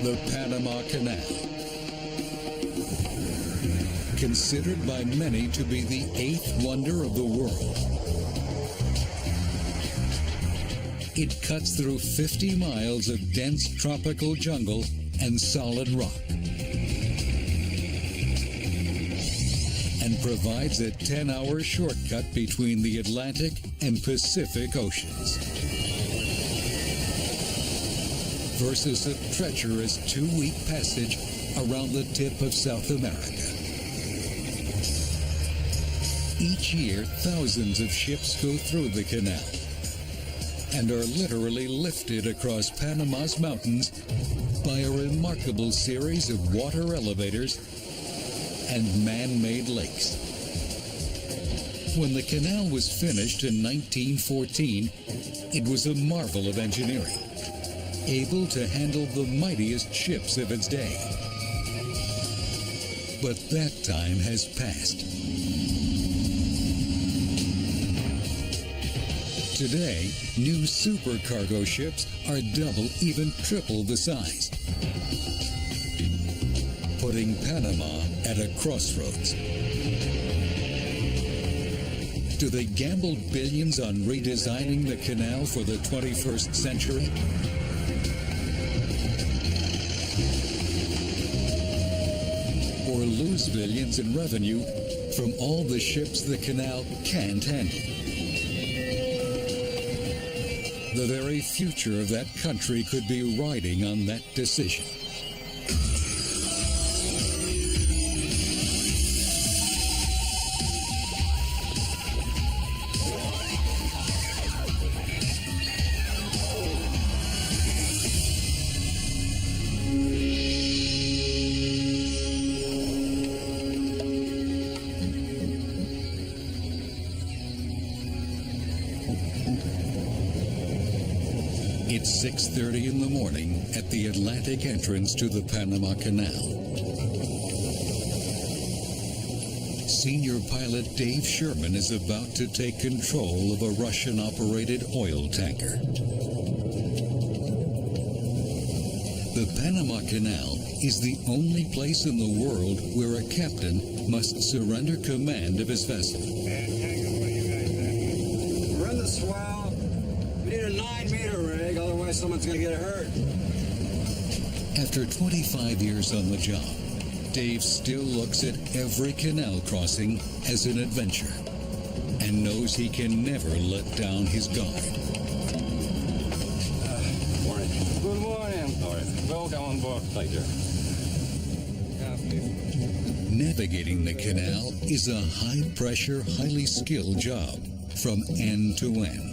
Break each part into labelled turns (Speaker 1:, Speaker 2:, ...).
Speaker 1: the Panama Canal. Considered by many to be the eighth wonder of the world. It cuts through 50 miles of dense tropical jungle and solid rock, and provides a 10-hour shortcut between the Atlantic and Pacific Oceans, versus a treacherous 2-week passage around the tip of South America. Each year, thousands of ships go through the canal and are literally lifted across Panama's mountains by a remarkable series of water elevators and man-made lakes. When the canal was finished in 1914, it was a marvel of engineering, able to handle the mightiest ships of its day. But that time has passed. Today, new supercargo ships are double, even triple the size, putting Panama at a crossroads. Do they gamble billions on redesigning the canal for the 21st century? Or lose billions in revenue from all the ships the canal can't handle? The very future of that country could be riding on that decision. It's 6:30 in the morning at the Atlantic entrance to the Panama Canal. Senior pilot Dave Sherman is about to take control of a Russian-operated oil tanker. The Panama Canal is the only place in the world where a captain must surrender command of his vessel.
Speaker 2: Run the swell. We need a 9-meter rig, otherwise someone's going to get hurt.
Speaker 1: After 25 years on the job, Dave still looks at every canal crossing as an adventure and knows he can never let down his guard.
Speaker 2: Morning.
Speaker 3: Good morning.
Speaker 2: All right.
Speaker 3: Welcome on board.
Speaker 2: Thank you.
Speaker 1: Navigating the canal is a high-pressure, highly skilled job from end to end.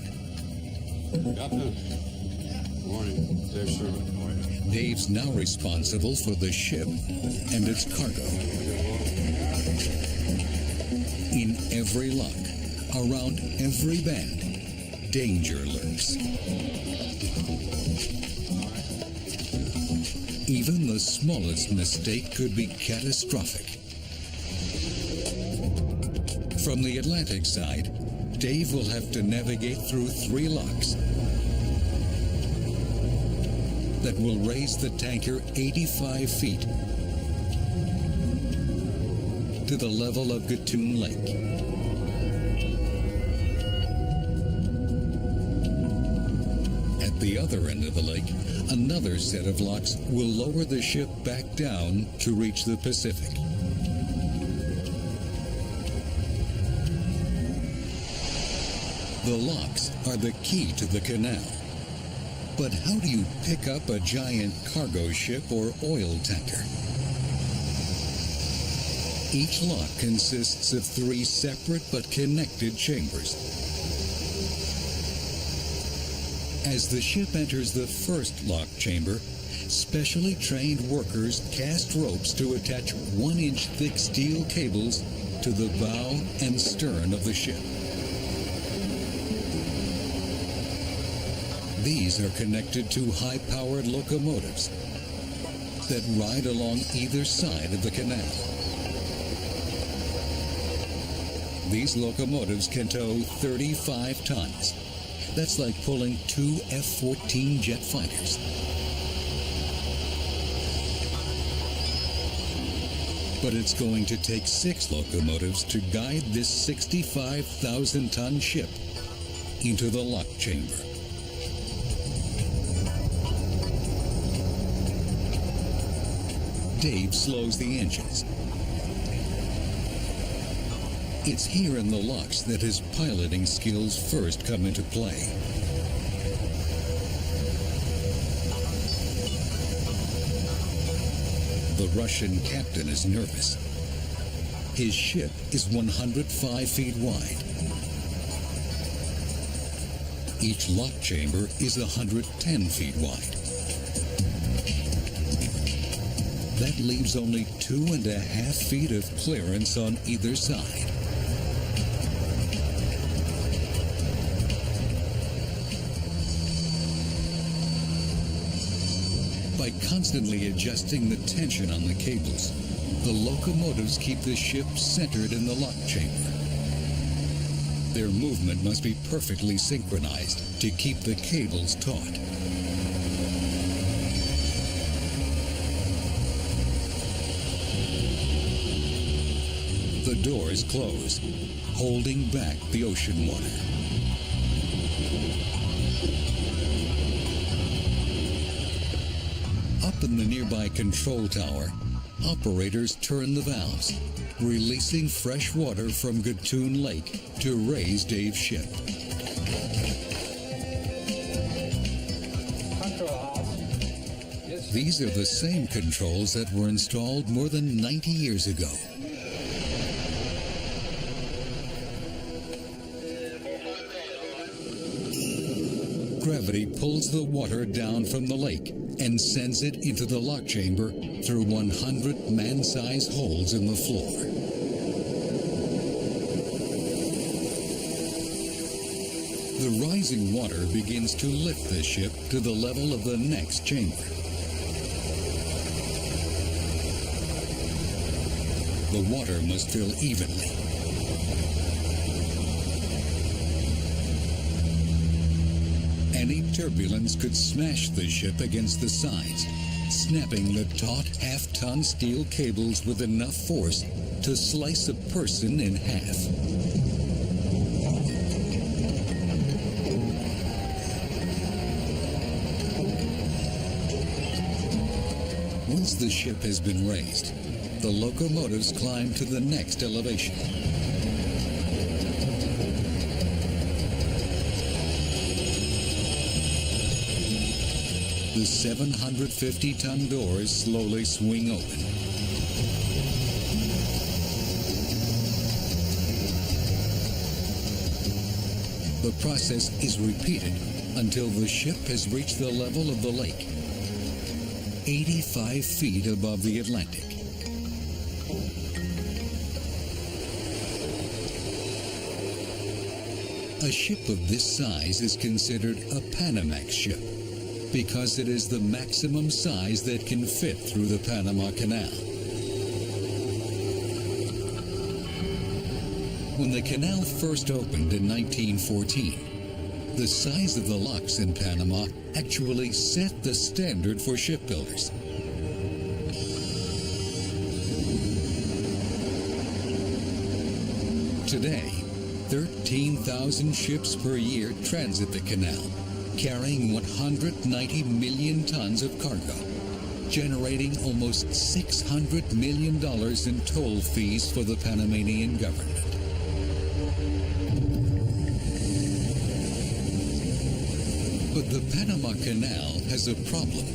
Speaker 2: Captain. Good morning. Dave Sherman. Morning.
Speaker 1: Dave's now responsible for the ship and its cargo. In every lock, around every bend, danger lurks. Even the smallest mistake could be catastrophic. From the Atlantic side, Dave will have to navigate through 3 locks that will raise the tanker 85 feet to the level of Gatun Lake. At the other end of the lake, another set of locks will lower the ship back down to reach the Pacific. The locks are the key to the canal. But how do you pick up a giant cargo ship or oil tanker? Each lock consists of 3 separate but connected chambers. As the ship enters the first lock chamber, specially trained workers cast ropes to attach 1-inch thick steel cables to the bow and stern of the ship. These are connected to high-powered locomotives that ride along either side of the canal. These locomotives can tow 35 tons. That's like pulling 2 F-14 jet fighters. But it's going to take 6 locomotives to guide this 65,000-ton ship into the lock chamber. Dave slows the engines. It's here in the locks that his piloting skills first come into play. The Russian captain is nervous. His ship is 105 feet wide. Each lock chamber is 110 feet wide. That leaves only 2.5 feet of clearance on either side. By constantly adjusting the tension on the cables, the locomotives keep the ship centered in the lock chamber. Their movement must be perfectly synchronized to keep the cables taut. The doors close, holding back the ocean water. Up in the nearby control tower, operators turn the valves, releasing fresh water from Gatun Lake to raise Dave's ship. These are the same controls that were installed more than 90 years ago. Gravity pulls the water down from the lake and sends it into the lock chamber through 100 man-sized holes in the floor. The rising water begins to lift the ship to the level of the next chamber. The water must fill evenly. Any turbulence could smash the ship against the sides, snapping the taut half-ton steel cables with enough force to slice a person in half. Once the ship has been raised, the locomotives climb to the next elevation. The 750-ton doors slowly swing open. The process is repeated until the ship has reached the level of the lake, 85 feet above the Atlantic. A ship of this size is considered a Panama ship, because it is the maximum size that can fit through the Panama Canal. When the canal first opened in 1914, the size of the locks in Panama actually set the standard for shipbuilders. Today, 13,000 ships per year transit the canal, carrying 190 million tons of cargo, generating almost $600 million in toll fees for the Panamanian government. But the Panama Canal has a problem.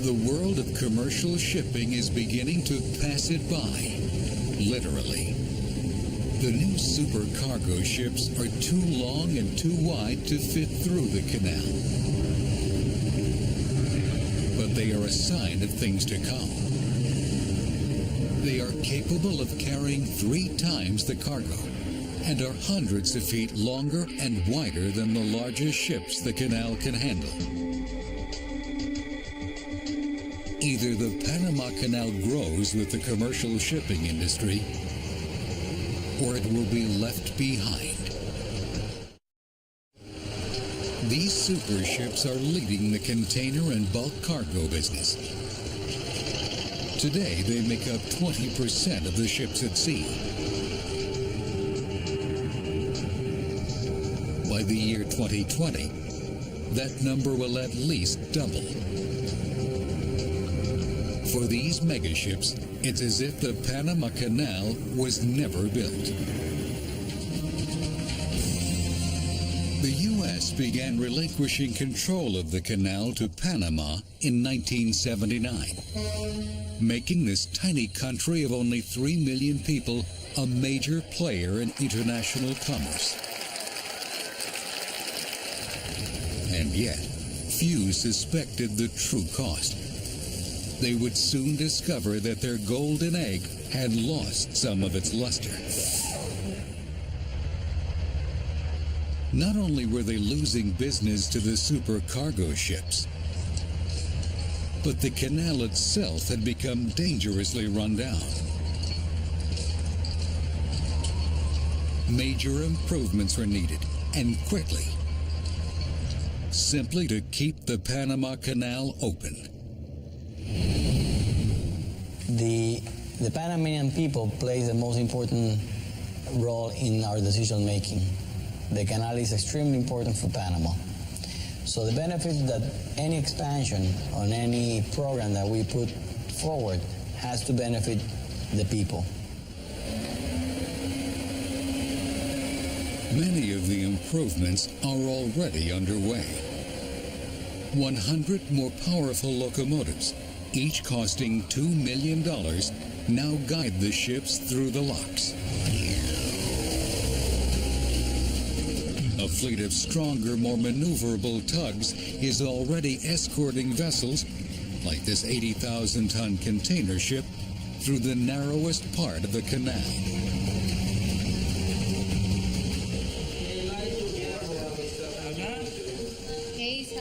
Speaker 1: The world of commercial shipping is beginning to pass it by, literally. The new supercargo ships are too long and too wide to fit through the canal. But they are a sign of things to come. They are capable of carrying 3 times the cargo and are hundreds of feet longer and wider than the largest ships the canal can handle. Either the Panama Canal grows with the commercial shipping industry, or it will be left behind. These super ships are leading the container and bulk cargo business. Today, they make up 20% of the ships at sea. By the year 2020, that number will at least double. For these megaships, it's as if the Panama Canal was never built. The U.S. began relinquishing control of the canal to Panama in 1979, making this tiny country of only 3 million people a major player in international commerce. And yet, few suspected the true cost. They would soon discover that their golden egg had lost some of its luster. Not only were they losing business to the supercargo ships, but the canal itself had become dangerously run down. Major improvements were needed, and quickly, simply to keep the Panama Canal open.
Speaker 3: The Panamanian people play the most important role in our decision making. The canal is extremely important for Panama. So the benefit that any expansion on any program that we put forward has to benefit the people.
Speaker 1: Many of the improvements are already underway. 100 more powerful locomotives, each costing $2 million, now guide the ships through the locks. A fleet of stronger, more maneuverable tugs is already escorting vessels, like this 80,000-ton container ship, through the narrowest part of the canal.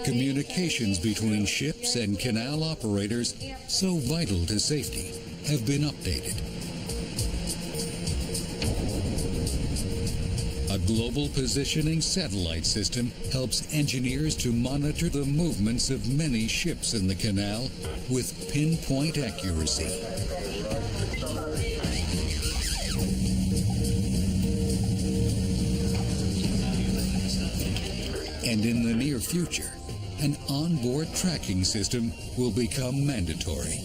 Speaker 1: Communications between ships and canal operators, so vital to safety, have been updated. A global positioning satellite system helps engineers to monitor the movements of many ships in the canal with pinpoint accuracy. And in the near future, an onboard tracking system will become mandatory.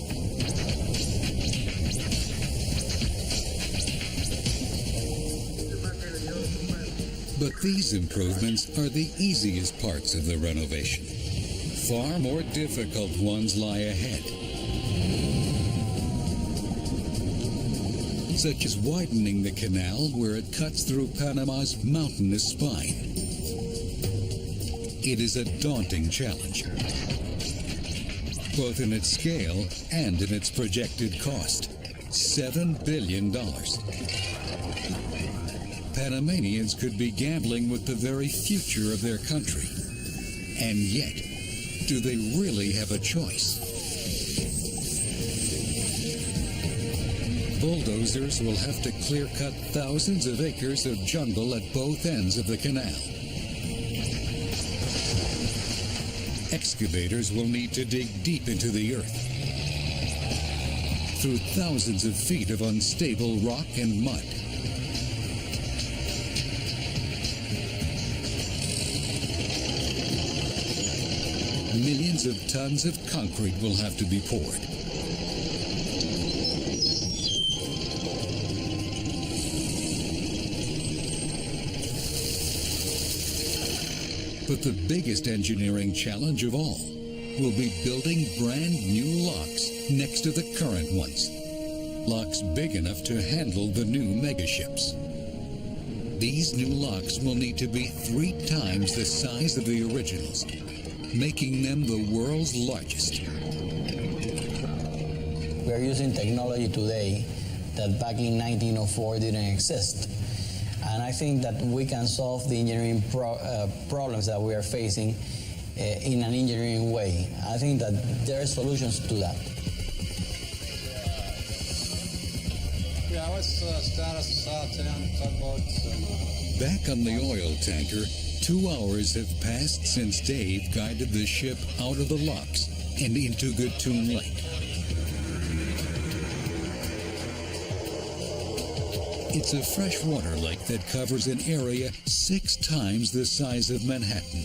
Speaker 1: But these improvements are the easiest parts of the renovation. Far more difficult ones lie ahead, such as widening the canal where it cuts through Panama's mountainous spine. It is a daunting challenge, both in its scale and in its projected cost, $7 billion. Panamanians could be gambling with the very future of their country. And yet, do they really have a choice? Bulldozers will have to clear-cut thousands of acres of jungle at both ends of the canal. Excavators will need to dig deep into the earth, through thousands of feet of unstable rock and mud. Millions of tons of concrete will have to be poured. But the biggest engineering challenge of all will be building brand new locks next to the current ones. Locks big enough to handle the new megaships. These new locks will need to be 3 times the size of the originals, making them the world's largest.
Speaker 3: We are using technology today that back in 1904 didn't exist. And I think that we can solve the engineering problems that we are facing in an engineering way. I think that there are solutions to that.
Speaker 2: Yeah, what's the status of S01 tugboats?
Speaker 1: Back on the oil tanker, 2 hours have passed since Dave guided the ship out of the locks and into Gatun Lake. It's a freshwater lake that covers an area 6 times the size of Manhattan.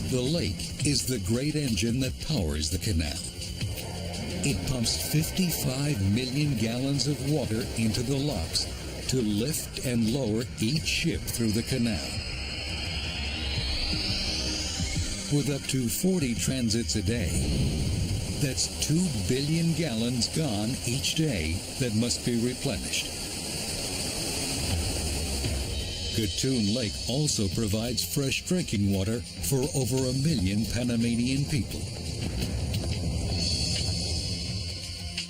Speaker 1: The lake is the great engine that powers the canal. It pumps 55 million gallons of water into the locks to lift and lower each ship through the canal. With up to 40 transits a day, that's 2 billion gallons gone each day that must be replenished. Gatun Lake also provides fresh drinking water for over 1 million Panamanian people.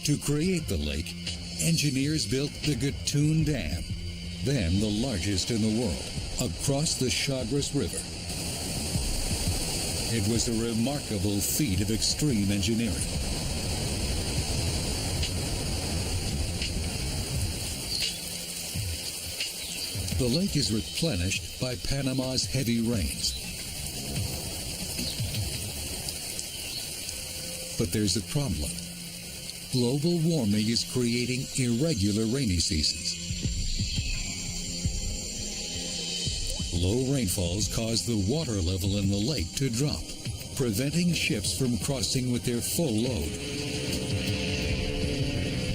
Speaker 1: To create the lake, engineers built the Gatun Dam, then the largest in the world, across the Chagres River. It was a remarkable feat of extreme engineering. The lake is replenished by Panama's heavy rains. But there's a problem. Global warming is creating irregular rainy seasons. Low rainfalls cause the water level in the lake to drop, preventing ships from crossing with their full load.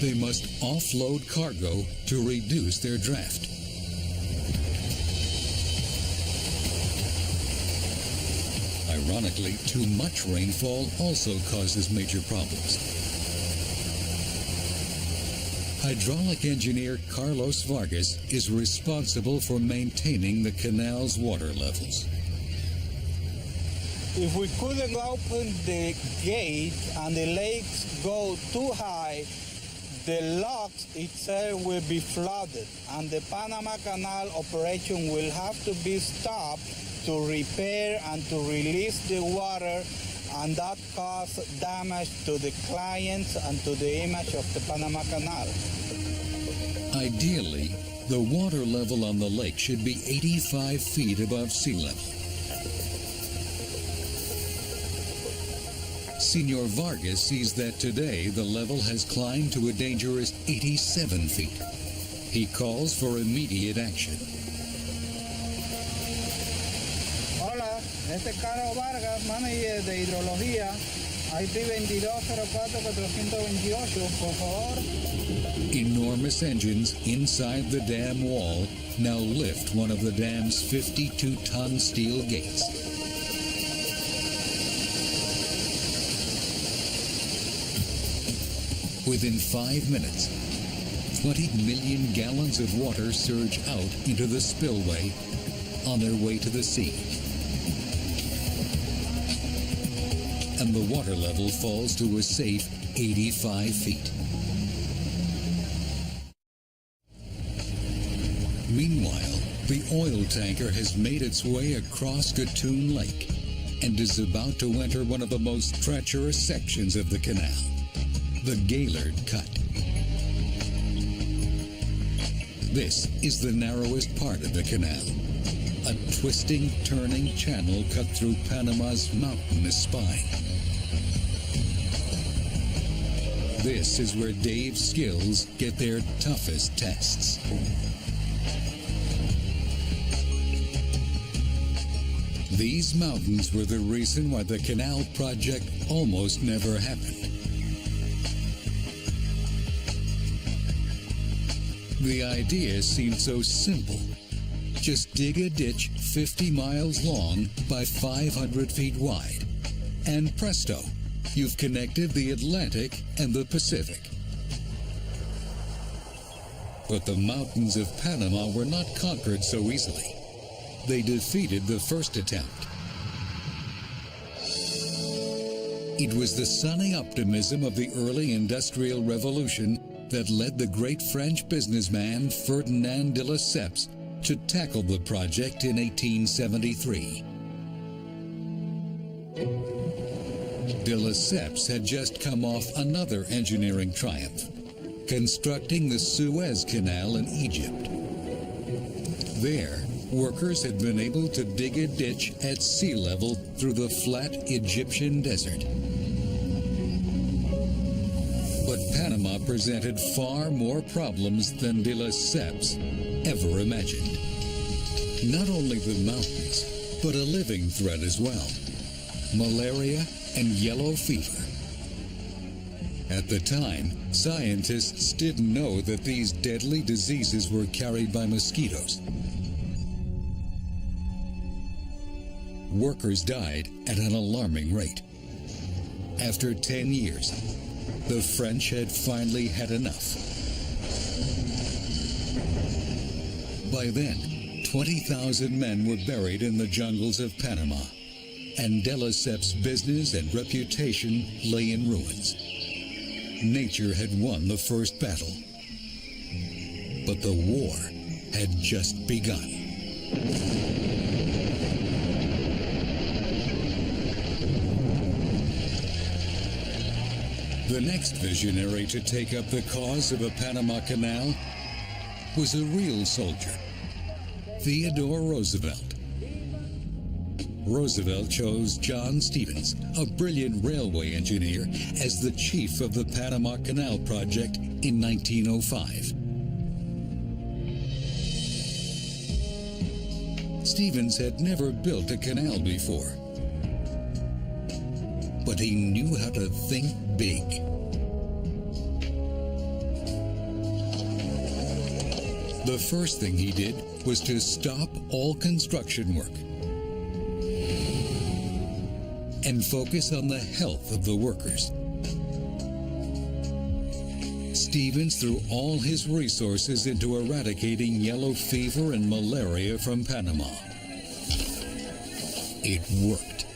Speaker 1: They must offload cargo to reduce their draft. Ironically, too much rainfall also causes major problems. Hydraulic engineer Carlos Vargas is responsible for maintaining the canal's water levels.
Speaker 4: If we couldn't open the gate and the lakes go too high, the locks itself will be flooded and the Panama Canal operation will have to be stopped to repair and to release the water, and that caused damage to the clients and to the image of the Panama Canal.
Speaker 1: Ideally, the water level on the lake should be 85 feet above sea level. Senor Vargas sees that today the level has climbed to a dangerous 87 feet. He calls for immediate action.
Speaker 4: Hola, este es Carlos Vargas, manager de hidrología. IP 2204-428, por favor.
Speaker 1: Enormous engines inside the dam wall now lift one of the dam's 52-ton steel gates. Within 5 minutes, 20 million gallons of water surge out into the spillway on their way to the sea. And the water level falls to a safe 85 feet. Meanwhile, the oil tanker has made its way across Gatun Lake and is about to enter one of the most treacherous sections of the canal, the Gaylord Cut. This is the narrowest part of the canal, a twisting, turning channel cut through Panama's mountainous spine. This is where Dave's skills get their toughest tests. These mountains were the reason why the canal project almost never happened. The idea seemed so simple. Just dig a ditch 50 miles long by 500 feet wide, and presto, you've connected the Atlantic and the Pacific. But the mountains of Panama were not conquered so easily. They defeated the first attempt. It was the sunny optimism of the early Industrial Revolution that led the great French businessman Ferdinand de Lesseps to tackle the project in 1873. De Lesseps had just come off another engineering triumph, constructing the Suez Canal in Egypt. There, workers had been able to dig a ditch at sea level through the flat Egyptian desert. But But Panama presented far more problems than de Lesseps ever imagined. Not only the mountains, but a living threat as well: malaria and yellow fever. At the time, scientists didn't know that these deadly diseases were carried by mosquitoes. Workers died at an alarming rate. After 10 years, the French had finally had enough. By then, 20,000 men were buried in the jungles of Panama, and de Lesseps' business and reputation lay in ruins. Nature had won the first battle, but the war had just begun. The next visionary to take up the cause of a Panama Canal was a real soldier, Theodore Roosevelt. Roosevelt chose John Stevens, a brilliant railway engineer, as the chief of the Panama Canal project in 1905. Stevens had never built a canal before, but he knew how to think big. The first thing he did was to stop all construction work and focus on the health of the workers. Stevens threw all his resources into eradicating yellow fever and malaria from Panama. It worked.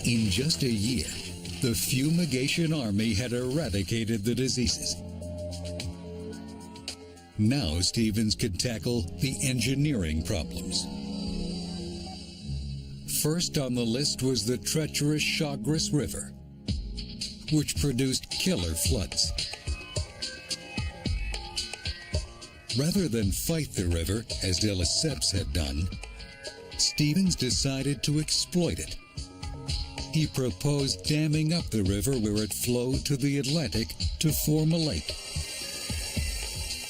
Speaker 1: In just a year, the fumigation army had eradicated the diseases. Now Stevens could tackle the engineering problems. First on the list was the treacherous Chagres River, which produced killer floods. Rather than fight the river, as de Lesseps had done, Stevens decided to exploit it. He proposed damming up the river where it flowed to the Atlantic to form a lake.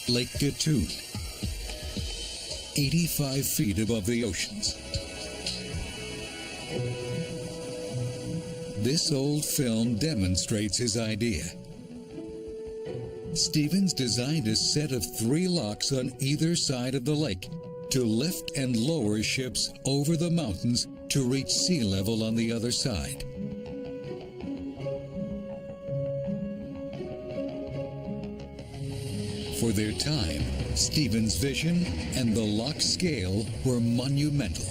Speaker 1: Lake Gatun, 85 feet above the oceans. This old film demonstrates his idea. Stevens designed a set of 3 locks on either side of the lake to lift and lower ships over the mountains to reach sea level on the other side. For their time, Stevens' vision and the lock scale were monumental.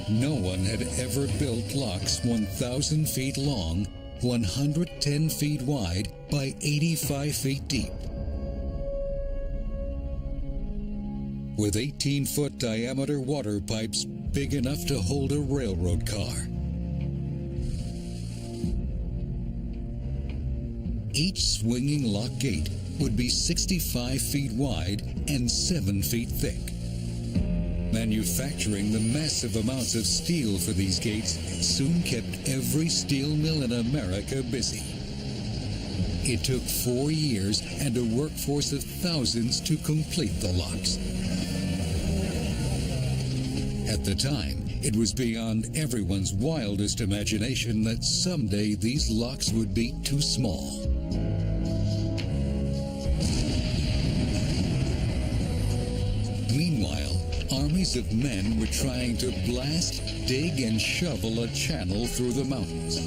Speaker 1: No one had ever built locks 1,000 feet long, 110 feet wide, by 85 feet deep. With 18-foot diameter water pipes big enough to hold a railroad car. Each swinging lock gate would be 65 feet wide and 7 feet thick. Manufacturing the massive amounts of steel for these gates soon kept every steel mill in America busy. It took 4 years and a workforce of thousands to complete the locks. At the time, it was beyond everyone's wildest imagination that someday these locks would be too small. Meanwhile, armies of men were trying to blast, dig, and shovel a channel through the mountains.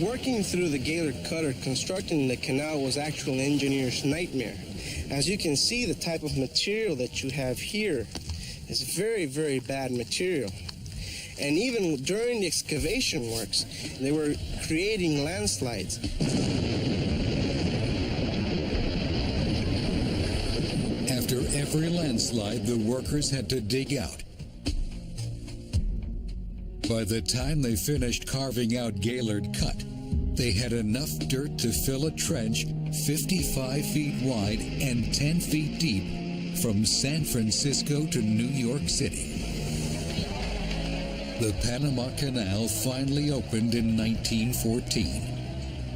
Speaker 5: Working through the Gaylord cutter constructing the canal was actually an engineer's nightmare. As you can see, the type of material that you have here is very, very bad material. And even during the excavation works, they were creating landslides.
Speaker 1: After every landslide, the workers had to dig out. By the time they finished carving out Gaylord Cut, they had enough dirt to fill a trench 55 feet wide and 10 feet deep from San Francisco to New York City. The Panama Canal finally opened in 1914.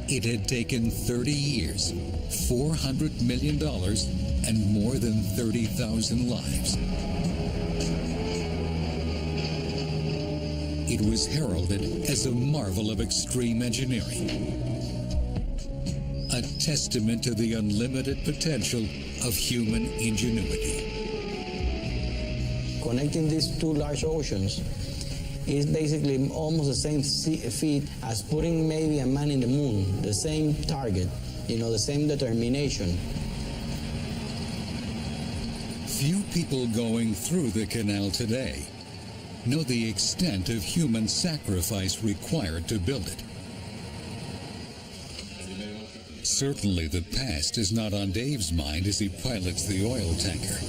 Speaker 1: It had taken 30 years, $400 million, and more than 30,000 lives. It was heralded as a marvel of extreme engineering, a testament to the unlimited potential of human ingenuity.
Speaker 3: Connecting these two large oceans is basically almost the same feat as putting maybe a man in the moon, the same target, the same determination.
Speaker 1: Few people going through the canal today know the extent of human sacrifice required to build it. Certainly the past is not on Dave's mind as he pilots the oil tanker.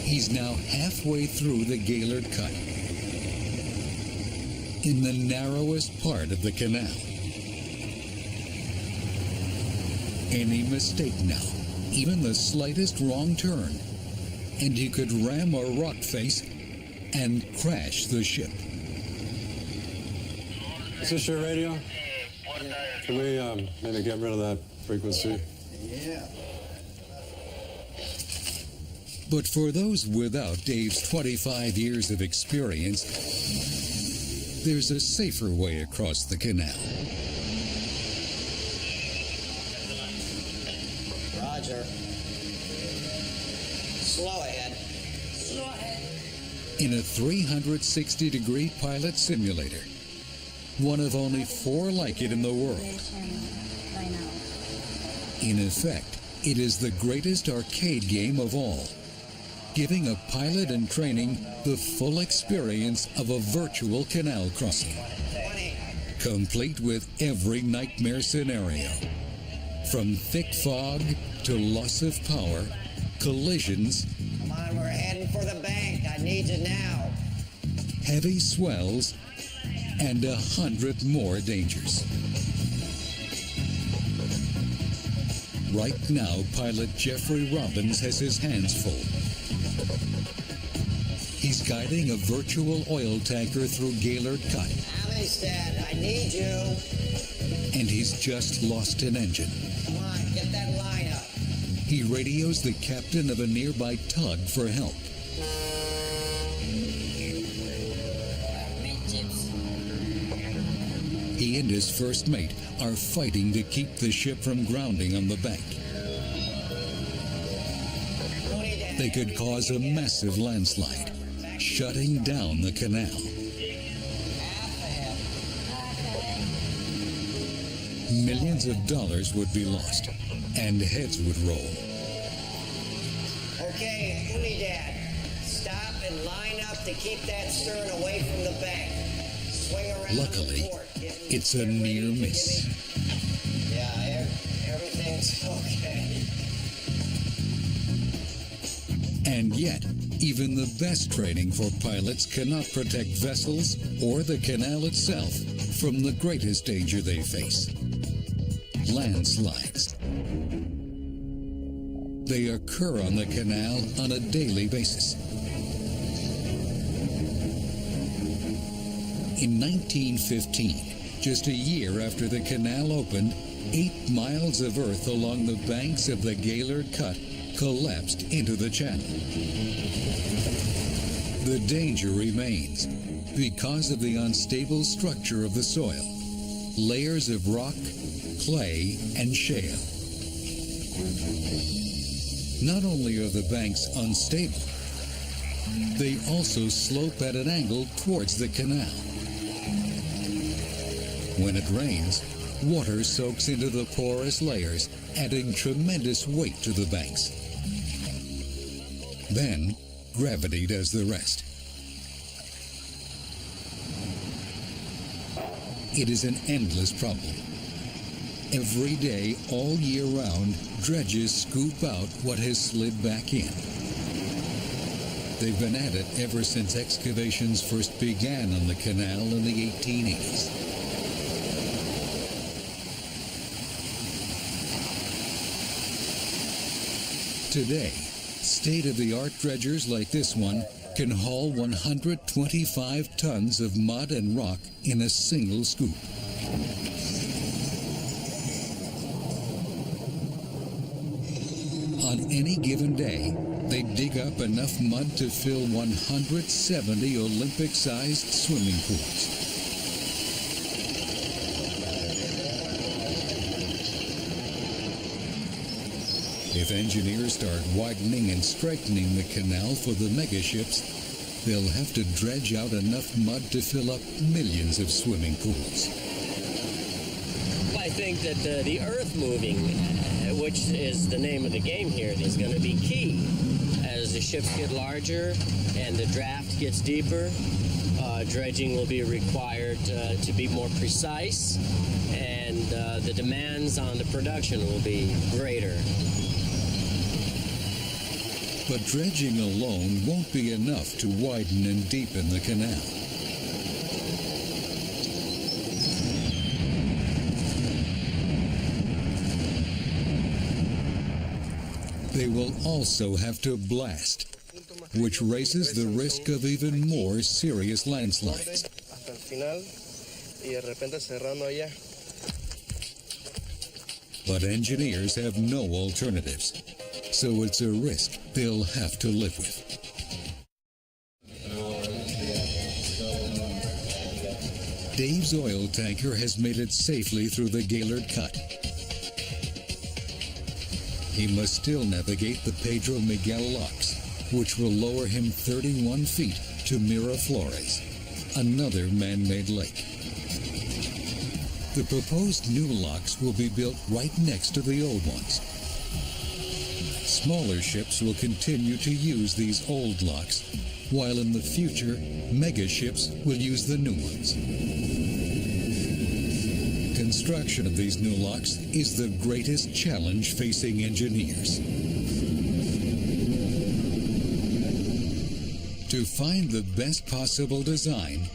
Speaker 1: He's now halfway through the Gaylord Cut, in the narrowest part of the canal. Any mistake now, even the slightest wrong turn, and you could ram a rock face and crash the ship.
Speaker 2: Is this your radio? Can we maybe get rid of that frequency?
Speaker 3: Yeah.
Speaker 1: But for those without Dave's 25 years of experience, there's a safer way across the canal.
Speaker 3: Roger. Slow ahead. Slow ahead.
Speaker 1: In a 360-degree pilot simulator, one of only 4 like it in the world. In effect, it is the greatest arcade game of all, giving a pilot in training the full experience of a virtual canal crossing, complete with every nightmare scenario, from thick fog to loss of power, collisions.
Speaker 6: Come on, we're heading for the bank. I need you now.
Speaker 1: Heavy swells, and 100 more dangers. Right now, pilot Jeffrey Robbins has his hands full. He's guiding a virtual oil tanker through Gaylord Cut.
Speaker 6: Amistad, I need you.
Speaker 1: And he's just lost an engine.
Speaker 6: Come on, get that line up.
Speaker 1: He radios the captain of a nearby tug for help. He and his first mate are fighting to keep the ship from grounding on the bank. They could cause a massive landslide, shutting down the canal. Millions of dollars would be lost, and heads would roll.
Speaker 6: Okay, Unidad, stop and line up to keep that stern away from the bank. Swing around.
Speaker 1: Luckily, it's a near miss.
Speaker 6: Yeah, everything's okay.
Speaker 1: And yet, even the best training for pilots cannot protect vessels or the canal itself from the greatest danger they face: landslides. They occur on the canal on a daily basis. In 1915, just a year after the canal opened, 8 miles of earth along the banks of the Gaylord Cut collapsed into the channel. The danger remains because of the unstable structure of the soil, layers of rock, clay, and shale. Not only are the banks unstable, they also slope at an angle towards the canal. When it rains, water soaks into the porous layers, adding tremendous weight to the banks. Then, gravity does the rest. It is an endless problem. Every day, all year round, dredges scoop out what has slid back in. They've been at it ever since excavations first began on the canal in the 1880s. Today, state-of-the-art dredgers like this one can haul 125 tons of mud and rock in a single scoop. On any given day, they dig up enough mud to fill 170 Olympic-sized swimming pools. If engineers start widening and straightening the canal for the megaships, they'll have to dredge out enough mud to fill up millions of swimming pools.
Speaker 7: I think that the earth moving, which is the name of the game here, is going to be key. As the ships get larger and the draft gets deeper, dredging will be required to be more precise, and the demands on the production will be greater.
Speaker 1: But dredging alone won't be enough to widen and deepen the canal. They will also have to blast, which raises the risk of even more serious landslides. But engineers have no alternatives, so it's a risk they'll have to live with. Dave's oil tanker has made it safely through the Gaylord Cut. He must still navigate the Pedro Miguel locks, which will lower him 31 feet to Miraflores, another man-made lake. The proposed new locks will be built right next to the old ones. Smaller ships will continue to use these old locks, while in the future, megaships will use the new ones. Construction of these new locks is the greatest challenge facing engineers. To find the best possible design,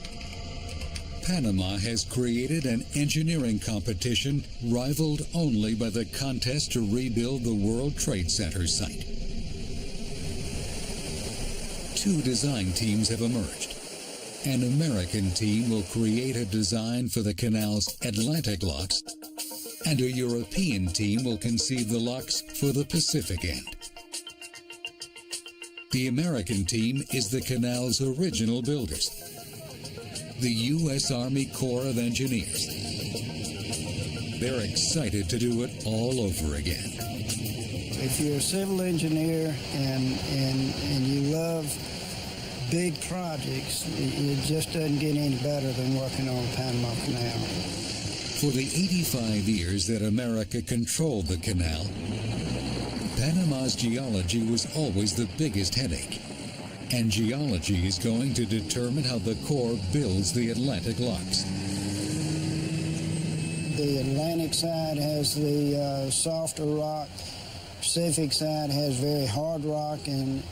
Speaker 1: Panama has created an engineering competition rivaled only by the contest to rebuild the World Trade Center site. 2 design teams have emerged. An American team will create a design for the canal's Atlantic locks, and a European team will conceive the locks for the Pacific end. The American team is the canal's original builders, the U.S. Army Corps of Engineers. They're excited to do it all over again.
Speaker 8: If you're a civil engineer and you love big projects, it just doesn't get any better than working on the Panama Canal.
Speaker 1: For the 85 years that America controlled the canal, Panama's geology was always the biggest headache. And geology is going to determine how the Corps builds the Atlantic locks.
Speaker 8: The Atlantic side has the softer rock. Pacific side has very hard rock, and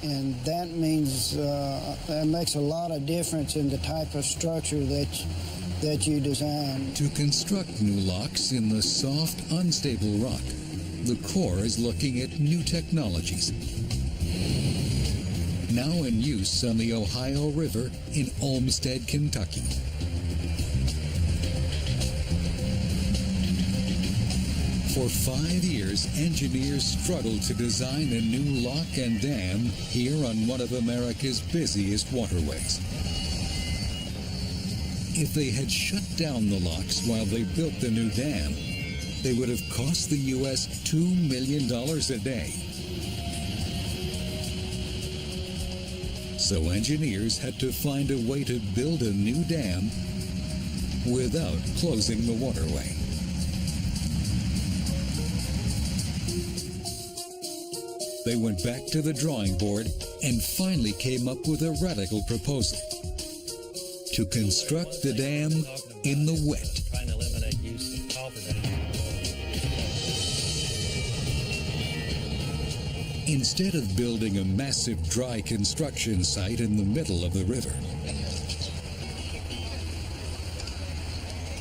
Speaker 8: that means that makes a lot of difference in the type of structure that you design.
Speaker 1: To construct new locks in the soft, unstable rock, the Corps is looking at new technologies. Now in use on the Ohio River in Olmsted, Kentucky. For 5 years, engineers struggled to design a new lock and dam here on one of America's busiest waterways. If they had shut down the locks while they built the new dam, they would have cost the U.S. $2 million a day. So engineers had to find a way to build a new dam without closing the waterway. They went back to the drawing board and finally came up with a radical proposal: to construct the dam in the wet.
Speaker 7: Trying to eliminate use of copper.
Speaker 1: Instead of building a massive dry construction site in the middle of the river,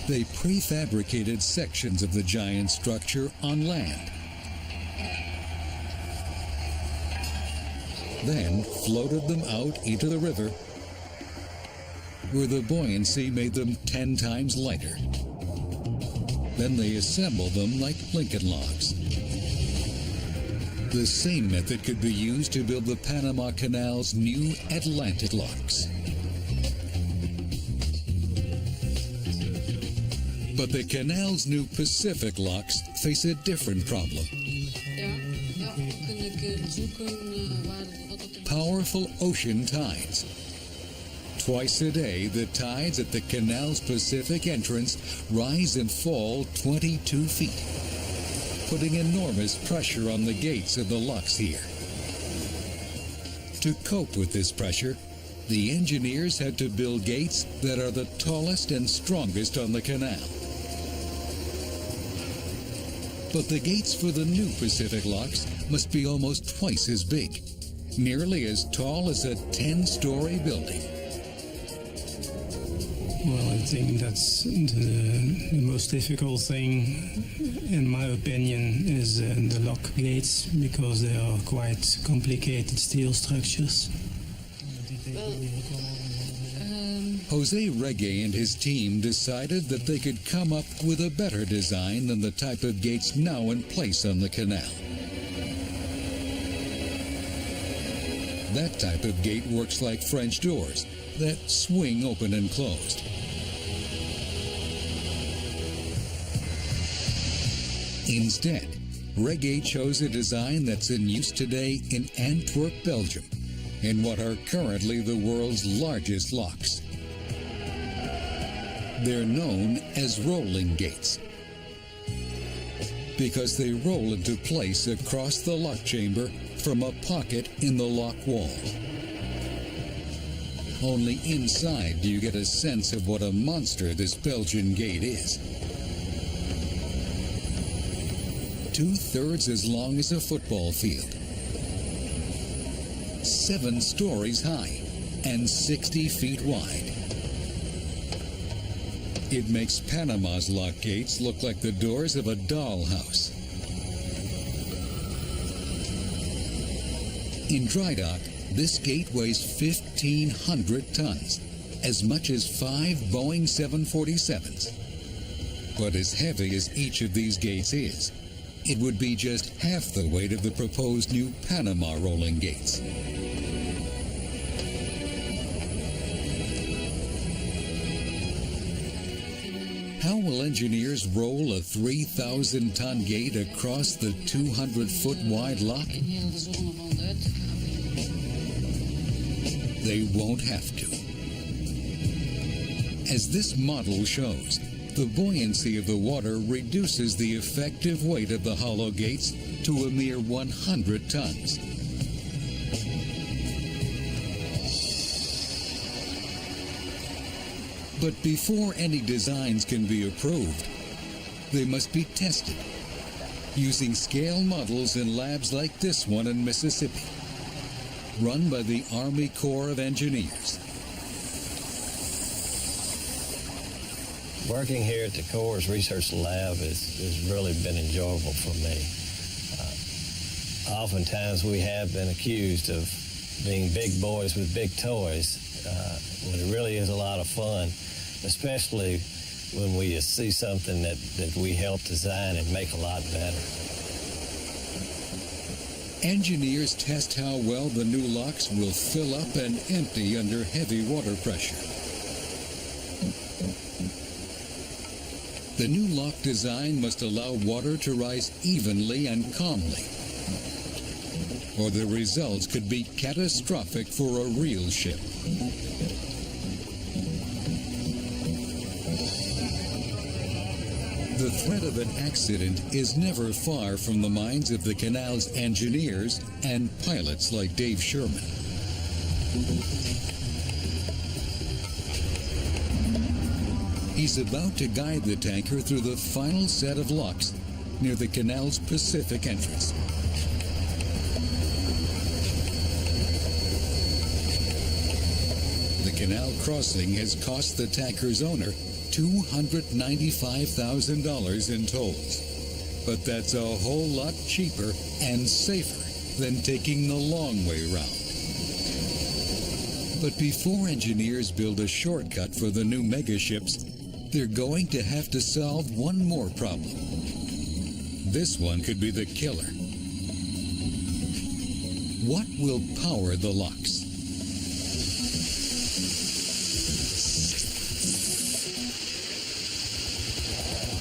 Speaker 1: they prefabricated sections of the giant structure on land. then floated them out into the river, where the buoyancy made them 10 times lighter. Then they assembled them like Lincoln logs. The same method could be used to build the Panama Canal's new Atlantic locks. But the canal's new Pacific locks face a different problem. Powerful ocean tides. Twice a day, the tides at the canal's Pacific entrance rise and fall 22 feet, putting enormous pressure on the gates of the locks here. To cope with this pressure, the engineers had to build gates that are the tallest and strongest on the canal. But the gates for the new Pacific locks must be almost twice as big, nearly as tall as a 10-story building.
Speaker 9: Well, I think that's the most difficult thing, in my opinion, is the lock gates, because they are quite complicated steel structures.
Speaker 1: Jose Reggae and his team decided that they could come up with a better design than the type of gates now in place on the canal. That type of gate works like French doors that swing open and closed. Instead, Reggae chose a design that's in use today in Antwerp, Belgium, in what are currently the world's largest locks. They're known as rolling gates because they roll into place across the lock chamber from a pocket in the lock wall. Only inside do you get a sense of what a monster this Belgian gate is. 2/3 as long as a football field, 7 stories high, and 60 feet wide. It makes Panama's lock gates look like the doors of a dollhouse. In dry dock, this gate weighs 1,500 tons, as much as 5 Boeing 747s. But as heavy as each of these gates is, it would be just half the weight of the proposed new Panama rolling gates. How will engineers roll a 3,000-ton gate across the 200-foot wide lock? They won't have to. As this model shows, the buoyancy of the water reduces the effective weight of the hollow gates to a mere 100 tons. But before any designs can be approved, they must be tested using scale models in labs like this one in Mississippi, run by the Army Corps of Engineers.
Speaker 7: Working here at the Corps' research lab has really been enjoyable for me. Oftentimes we have been accused of being big boys with big toys, when it really is a lot of fun, especially when we see something that we help design and make a lot better.
Speaker 1: Engineers test how well the new locks will fill up and empty under heavy water pressure. The new lock design must allow water to rise evenly and calmly, or the results could be catastrophic for a real ship. The threat of an accident is never far from the minds of the canal's engineers and pilots like Dave Sherman. He's about to guide the tanker through the final set of locks near the canal's Pacific entrance. The canal crossing has cost the tanker's owner $295,000 in tolls. But that's a whole lot cheaper and safer than taking the long way round. But before engineers build a shortcut for the new megaships, they're going to have to solve one more problem. This one could be the killer. What will power the locks?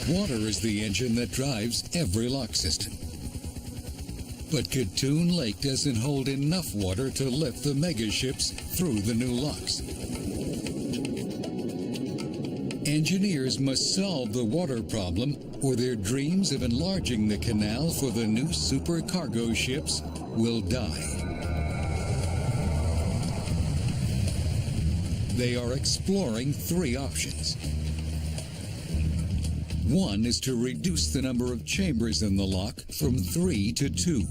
Speaker 1: Water is the engine that drives every lock system. But Katoon Lake doesn't hold enough water to lift the megaships through the new locks. Engineers must solve the water problem, or their dreams of enlarging the canal for the new super cargo ships will die. They are exploring three options. One is to reduce the number of chambers in the lock from 3 to 2.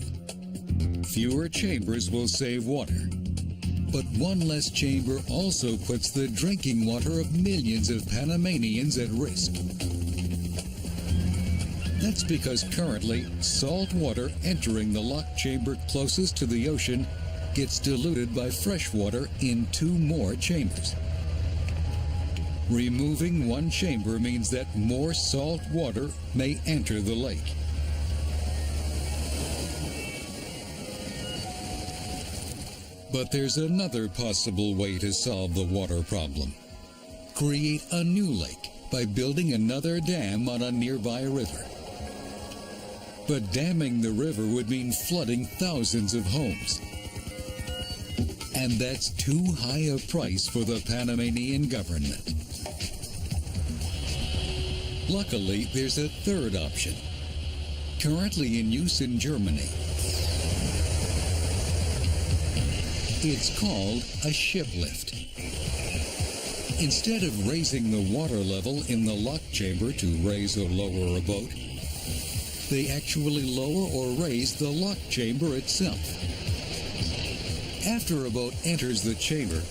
Speaker 1: Fewer chambers will save water. But one less chamber also puts the drinking water of millions of Panamanians at risk. That's because currently, salt water entering the lock chamber closest to the ocean gets diluted by fresh water in 2 more chambers. Removing one chamber means that more salt water may enter the lake. But there's another possible way to solve the water problem. Create a new lake by building another dam on a nearby river. But damming the river would mean flooding thousands of homes. And that's too high a price for the Panamanian government. Luckily, there's a third option, currently in use in Germany. It's called a ship lift. Instead of raising the water level in the lock chamber to raise or lower a boat, they actually lower or raise the lock chamber itself. After a boat enters the chamber,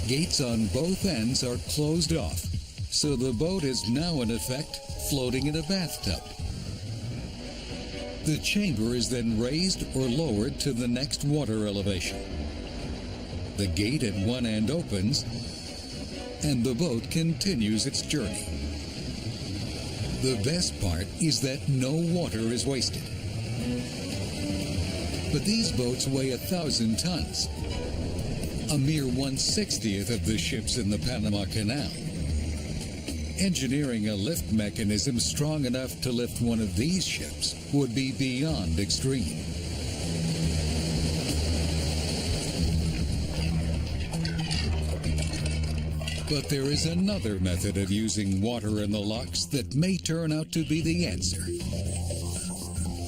Speaker 1: gates on both ends are closed off, so the boat is now in effect floating in a bathtub. The chamber is then raised or lowered to the next water elevation. The gate at one end opens, and the boat continues its journey. The best part is that no water is wasted. But these boats weigh 1,000 tons, a mere 1/60th of the ships in the Panama Canal. Engineering a lift mechanism strong enough to lift one of these ships would be beyond extreme. But there is another method of using water in the locks that may turn out to be the answer.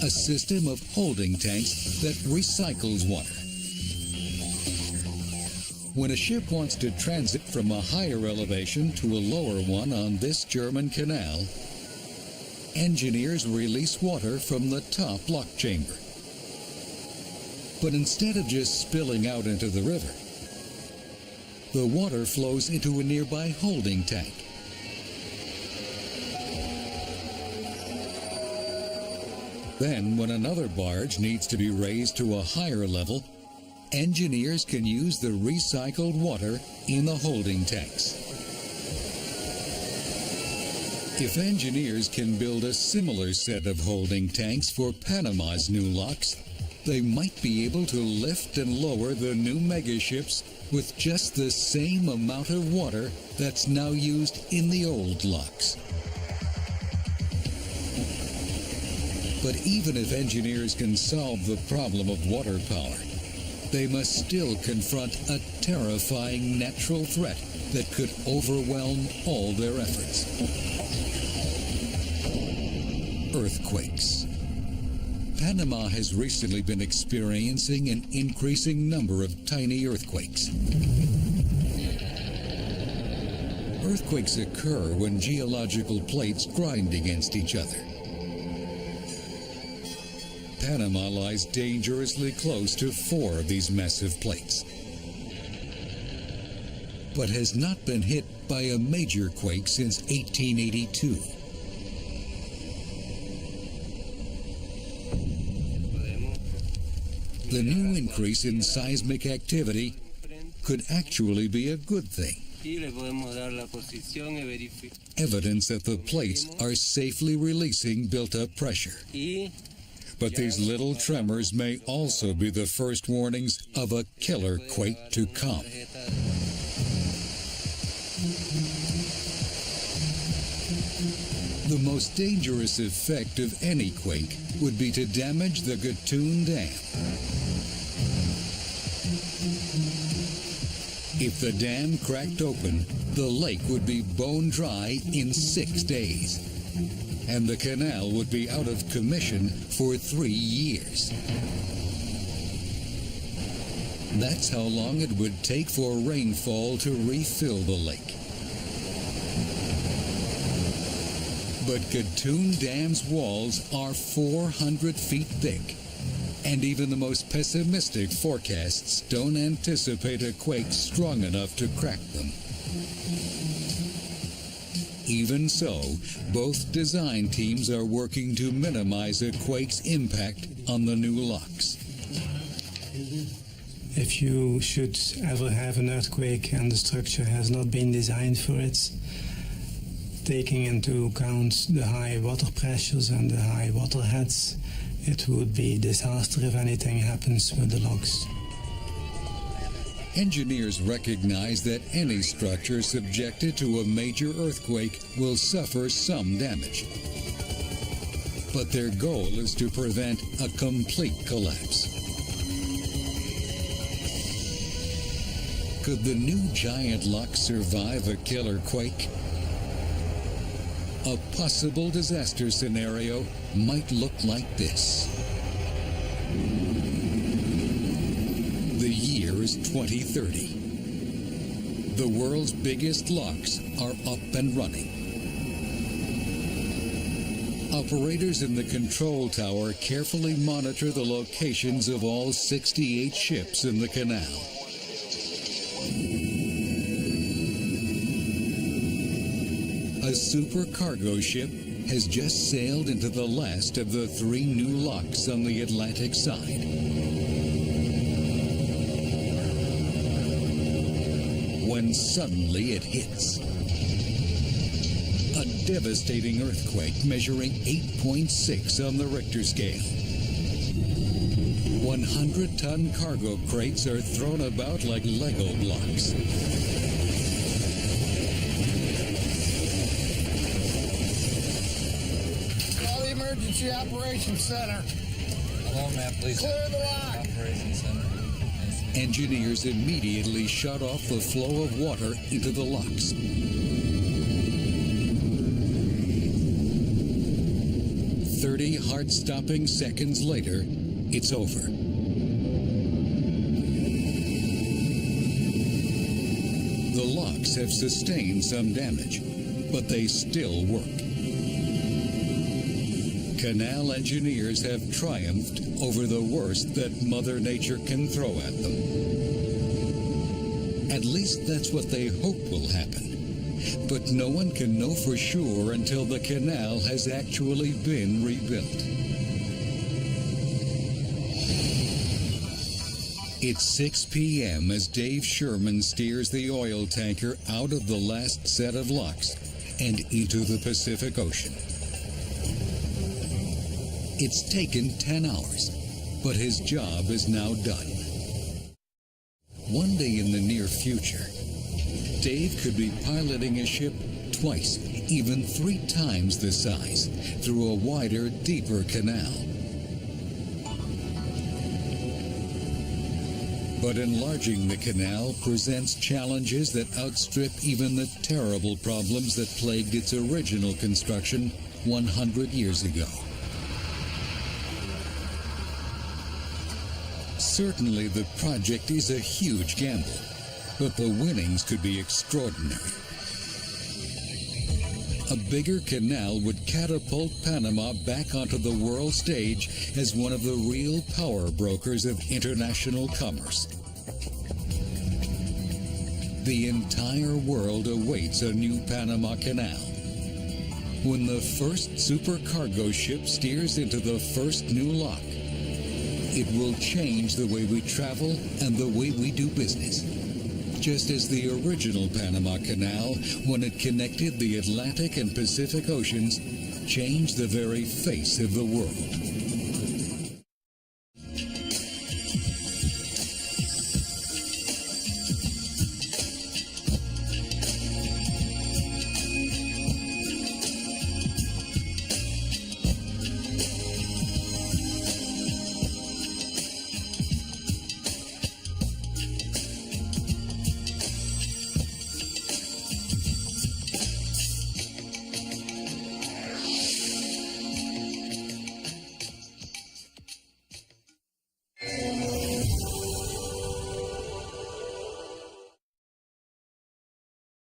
Speaker 1: A system of holding tanks that recycles water. When a ship wants to transit from a higher elevation to a lower one on this German canal, engineers release water from the top lock chamber. But instead of just spilling out into the river, the water flows into a nearby holding tank. Then, when another barge needs to be raised to a higher level, engineers can use the recycled water in the holding tanks. If engineers can build a similar set of holding tanks for Panama's new locks, they might be able to lift and lower the new megaships with just the same amount of water that's now used in the old locks. But even if engineers can solve the problem of water power, they must still confront a terrifying natural threat that could overwhelm all their efforts. Earthquakes. Panama has recently been experiencing an increasing number of tiny earthquakes. Earthquakes occur when geological plates grind against each other. Panama lies dangerously close to 4 of these massive plates, but has not been hit by a major quake since 1882. The new increase in seismic activity could actually be a good thing. Evidence that the plates are safely releasing built-up pressure. But these little tremors may also be the first warnings of a killer quake to come. The most dangerous effect of any quake would be to damage the Gatun Dam. If the dam cracked open, the lake would be bone dry in 6 days, and the canal would be out of commission for 3 years. That's how long it would take for rainfall to refill the lake. But Gatun Dam's walls are 400 feet thick, and even the most pessimistic forecasts don't anticipate a quake strong enough to crack them. Even so, both design teams are working to minimize a quake's impact on the new locks.
Speaker 9: If you should ever have an earthquake and the structure has not been designed for it, taking into account the high water pressures and the high water heads, it would be a disaster if anything happens with the locks.
Speaker 1: Engineers recognize that any structure subjected to a major earthquake will suffer some damage. But their goal is to prevent a complete collapse. Could the new giant lock survive a killer quake? A possible disaster scenario might look like this. The year is 2030. The world's biggest locks are up and running. Operators in the control tower carefully monitor the locations of all 68 ships in the canal. A super cargo ship has just sailed into the last of the 3 new locks on the Atlantic side. When suddenly it hits. A devastating earthquake measuring 8.6 on the Richter scale. 100-ton cargo crates are thrown about like Lego blocks.
Speaker 10: Emergency Operations Center.
Speaker 2: Hello, ma'am, please.
Speaker 10: Clear the lock.
Speaker 2: Operations Center.
Speaker 1: Engineers immediately shut off the flow of water into the locks. "30 heart-stopping seconds later, it's over. The locks have sustained some damage, but they still work. Canal engineers have triumphed over the worst that Mother Nature can throw at them. At least that's what they hope will happen. But no one can know for sure until the canal has actually been rebuilt. It's 6 p.m. as Dave Sherman steers the oil tanker out of the last set of locks and into the Pacific Ocean. It's taken 10 hours, but his job is now done. One day in the near future, Dave could be piloting a ship twice, even 3 times the size, through a wider, deeper canal. But enlarging the canal presents challenges that outstrip even the terrible problems that plagued its original construction 100 years ago. Certainly, the project is a huge gamble, but the winnings could be extraordinary. A bigger canal would catapult Panama back onto the world stage as one of the real power brokers of international commerce. The entire world awaits a new Panama Canal. When the first supercargo ship steers into the first new lock, it will change the way we travel and the way we do business. just as the original Panama Canal, when it connected the Atlantic and Pacific Oceans, changed the very face of the world.